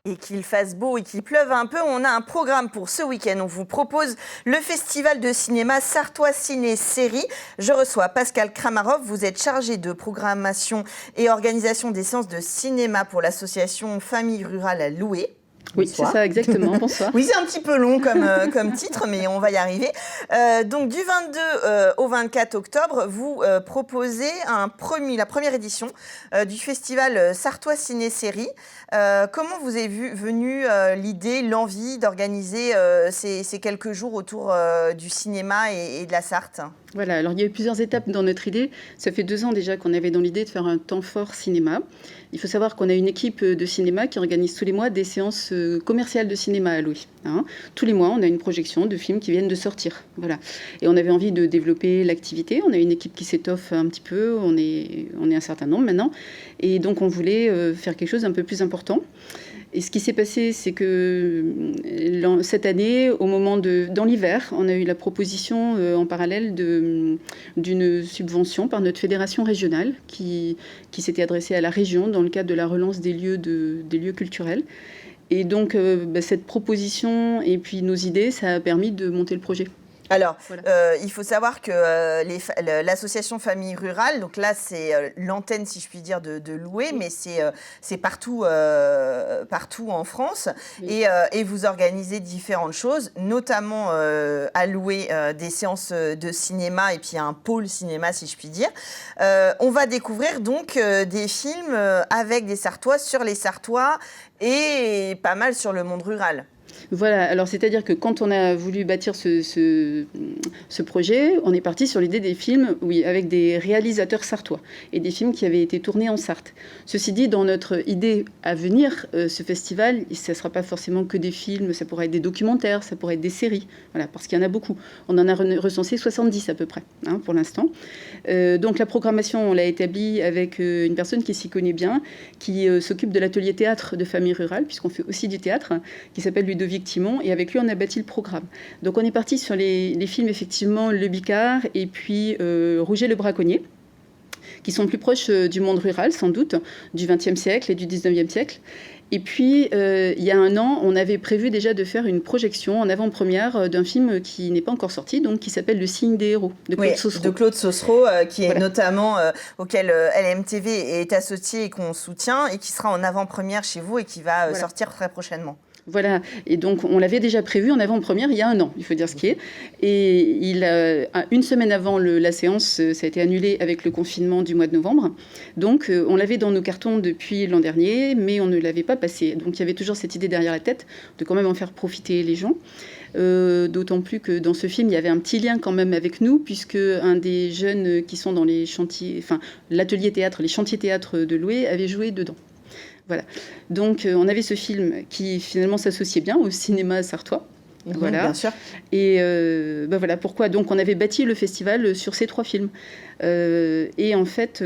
Et qu'il fasse beau et qu'il pleuve un peu, on a un programme pour ce week-end. On vous propose le festival de cinéma Sartois Ciné Série. Je reçois Pascal Kramarov. Vous êtes chargé de programmation et organisation des séances de cinéma pour l'association Famille Rurale à Loué. Oui, c'est ça, exactement. Bonsoir. Oui, c'est un petit peu long comme titre, mais on va y arriver. Donc, du 22 au 24 octobre, vous proposez la première édition du festival Sartois Ciné Série. Comment vous est venue l'idée, l'envie d'organiser ces quelques jours autour du cinéma et de la Sarthe ? Voilà, alors il y a eu plusieurs étapes dans notre idée. Ça fait 2 ans déjà qu'on avait dans l'idée de faire un temps fort cinéma. Il faut savoir qu'on a une équipe de cinéma qui organise tous les mois des séances commerciales de cinéma à Louis. Tous les mois, on a une projection de films qui viennent de sortir. Voilà. Et on avait envie de développer l'activité. On a une équipe qui s'étoffe un petit peu. On est un certain nombre maintenant. Et donc, on voulait faire quelque chose d'un peu plus important. Et ce qui s'est passé, c'est que cette année, dans l'hiver, on a eu la proposition en parallèle d'une subvention par notre fédération régionale qui s'était adressée à la région dans le cadre de la relance des lieux culturels. Et donc, cette proposition et puis nos idées, ça a permis de monter le projet. Alors, voilà. Il faut savoir que l'association Famille Rurale, donc là, c'est l'antenne, si je puis dire, de Loué, mais c'est partout en France. Oui. Et vous organisez différentes choses, notamment à Loué des séances de cinéma et puis un pôle cinéma, si je puis dire. On va découvrir donc des films avec des Sartois, sur les Sartois et pas mal sur le monde rural. Voilà, alors c'est-à-dire que quand on a voulu bâtir ce projet, on est parti sur l'idée des films, oui, avec des réalisateurs sartois et des films qui avaient été tournés en Sarthe. Ceci dit, dans notre idée à venir, ce festival, ce ne sera pas forcément que des films, ça pourrait être des documentaires, ça pourrait être des séries, voilà, parce qu'il y en a beaucoup. On en a recensé 70 à peu près, pour l'instant. Donc la programmation, on l'a établie avec une personne qui s'y connaît bien, qui s'occupe de l'atelier théâtre de Famille Rurale, puisqu'on fait aussi du théâtre, qui s'appelle Ludovic Timon, et avec lui on a bâti le programme. Donc on est parti sur les films effectivement Le Bicard et puis Rouget le Braconnier, qui sont plus proches du monde rural sans doute, du XXe siècle et du XIXe siècle. Et puis, il y a 1 an, on avait prévu déjà de faire une projection en avant-première d'un film qui n'est pas encore sorti, donc qui s'appelle Le Signe des héros, de Claude Saucereau. De Claude Saucereau, qui est notamment auquel LMTV est associé et qu'on soutient, et qui sera en avant-première chez vous et qui va sortir très prochainement. Voilà, et donc on l'avait déjà prévu en avant-première il y a 1 an, il faut dire ce qui est. Et une semaine avant la séance, ça a été annulé avec le confinement du mois de novembre. Donc on l'avait dans nos cartons depuis l'an dernier, mais on ne l'avait pas passé. Donc il y avait toujours cette idée derrière la tête de quand même en faire profiter les gens. D'autant plus que dans ce film, il y avait un petit lien quand même avec nous, puisque un des jeunes qui sont dans les chantiers, enfin l'atelier théâtre, les chantiers théâtre de Loué, avait joué dedans. Voilà. Donc, on avait ce film qui finalement s'associait bien au cinéma sartois. Voilà. Bien sûr. Et voilà pourquoi. Donc, on avait bâti le festival sur ces 3 films. Et en fait,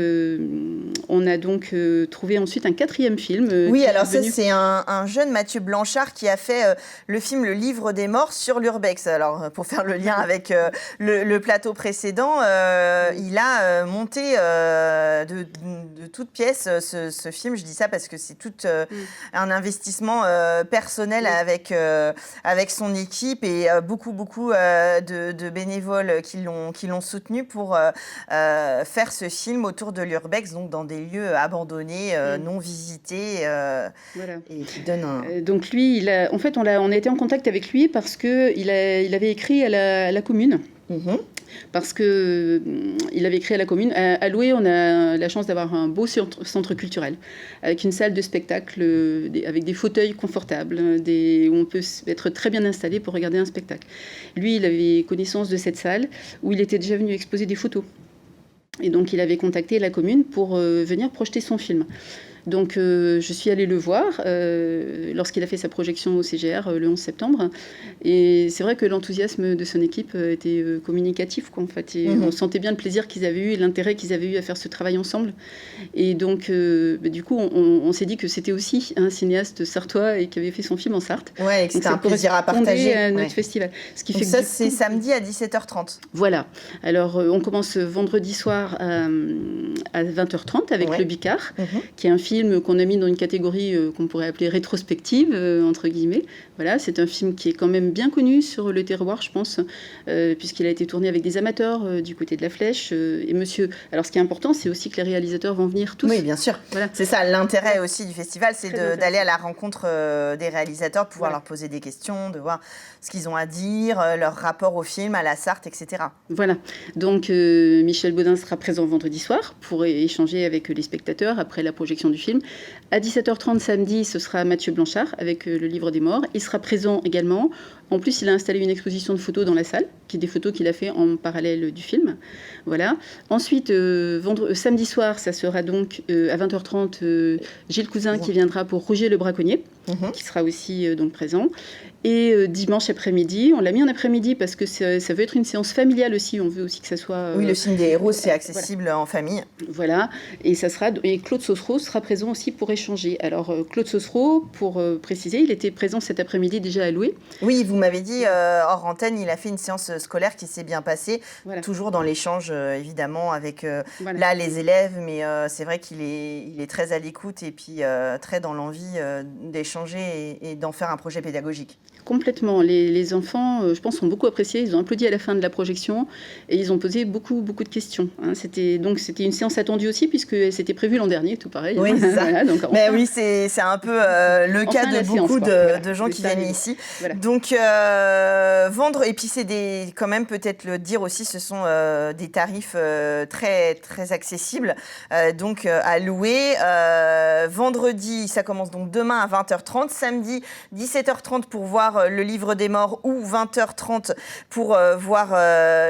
on a donc trouvé ensuite un 4e film. Oui, alors ça, c'est un jeune Mathieu Blanchard qui a fait le film Le Livre des Morts sur l'Urbex. Alors, pour faire le lien avec le plateau précédent, il a monté de toutes pièces ce film. Je dis ça parce que c'est tout un investissement personnel avec son équipe et beaucoup de bénévoles qui l'ont soutenu pour faire ce film autour de l'Urbex, donc dans des lieux abandonnés, non visités, voilà. Et qui donne un... Donc lui, en fait, on a été en contact avec lui parce qu'il avait écrit à la commune. Parce qu'il avait écrit à la commune. À Loué, on a la chance d'avoir un beau centre culturel, avec une salle de spectacle, avec des fauteuils confortables, où on peut être très bien installé pour regarder un spectacle. Lui, il avait connaissance de cette salle, où il était déjà venu exposer des photos. Et donc, il avait contacté la commune pour venir projeter son film. Donc, je suis allée le voir lorsqu'il a fait sa projection au CGR le 11 septembre. Et c'est vrai que l'enthousiasme de son équipe était communicatif, quoi, en fait. Et on sentait bien le plaisir qu'ils avaient eu et l'intérêt qu'ils avaient eu à faire ce travail ensemble. Et donc, du coup, on s'est dit que c'était aussi un cinéaste sartois et qui avait fait son film en Sarthe. Ouais, et que c'était un plaisir à partager. À notre festival. Ce qui donc fait ça, c'est samedi à 17h30. Voilà. Alors, on commence vendredi soir à 20h30 avec Le Bicard, qui est un film film qu'on a mis dans une catégorie qu'on pourrait appeler rétrospective, entre guillemets. Voilà, c'est un film qui est quand même bien connu sur le terroir, je pense, puisqu'il a été tourné avec des amateurs du côté de la Flèche. Et monsieur... Alors, ce qui est important, c'est aussi que les réalisateurs vont venir tous. Oui, bien sûr. Voilà. C'est ça, l'intérêt aussi du festival, c'est d'aller à la rencontre des réalisateurs, pouvoir leur poser des questions, de voir ce qu'ils ont à dire, leur rapport au film, à la Sarthe, etc. Voilà. Donc, Michel Baudin sera présent vendredi soir pour échanger avec les spectateurs après la projection du film. À 17h30 samedi, ce sera Mathieu Blanchard avec le Livre des Morts. Il sera présent également. En plus, il a installé une exposition de photos dans la salle, qui est des photos qu'il a fait en parallèle du film. Voilà. Ensuite, samedi soir, ça sera donc à 20h30 Gilles Cousin qui viendra pour Roger le Braconnier, qui sera aussi donc présent. Et dimanche après-midi, on l'a mis en après-midi parce que ça veut être une séance familiale aussi. On veut aussi que ça soit... Oui, le film des héros, c'est accessible en famille. Voilà. Et Claude Saucereau sera présent aussi pour échanger. Alors, Claude Saucereau, pour préciser, il était présent cet après-midi déjà à Loué. Oui, vous m'avez dit, hors antenne, il a fait une séance scolaire qui s'est bien passée. Voilà. Toujours dans l'échange, évidemment, avec là, les élèves. Mais c'est vrai qu'il est très à l'écoute et puis très dans l'envie d'échanger et d'en faire un projet pédagogique. Complètement. Les enfants, je pense, ont beaucoup apprécié. Ils ont applaudi à la fin de la projection et ils ont posé beaucoup de questions. Hein. C'était une séance attendue aussi puisque c'était prévu l'an dernier, tout pareil. Oui, c'est ça. Voilà, donc, mais oui, c'est un peu le cas de beaucoup de gens qui viennent ici. Voilà. Donc, vendre, et puis c'est quand même, peut-être le dire aussi, ce sont des tarifs très, très accessibles. Donc, à louer. Vendredi, ça commence donc demain à 20h30. Samedi, 17h30 pour voir le Livre des Morts ou 20h30 pour voir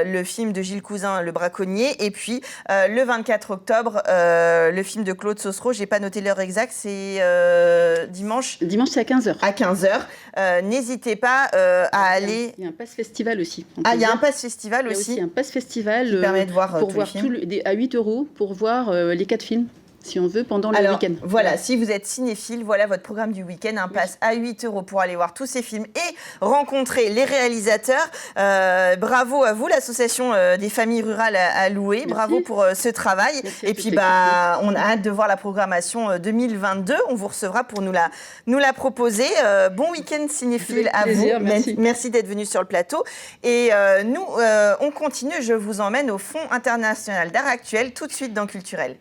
le film de Gilles Cousin, Le Braconnier. Et puis, le 24 octobre, le film de Claude Saucereau. Je n'ai pas noté l'heure exacte, c'est dimanche. Dimanche, c'est à 15h. À 15h. N'hésitez pas à aller... Il y a un pass festival aussi. Il y a un pass festival aussi. Il y a aussi un pass festival qui permet de voir pour voir à 8 € pour voir les 4 films. Si on veut, pendant le week-end. Voilà, si vous êtes cinéphile, voilà votre programme du week-end, un pass à 8 € pour aller voir tous ces films et rencontrer les réalisateurs. Bravo à vous, l'association des familles rurales à Loué. Merci. Bravo pour ce travail. Merci et puis, on a hâte de voir la programmation 2022. On vous recevra pour nous la proposer. Bon week-end cinéphile à vous. Merci d'être venu sur le plateau. Et nous, on continue. Je vous emmène au Fonds international d'art actuel tout de suite dans Culturel.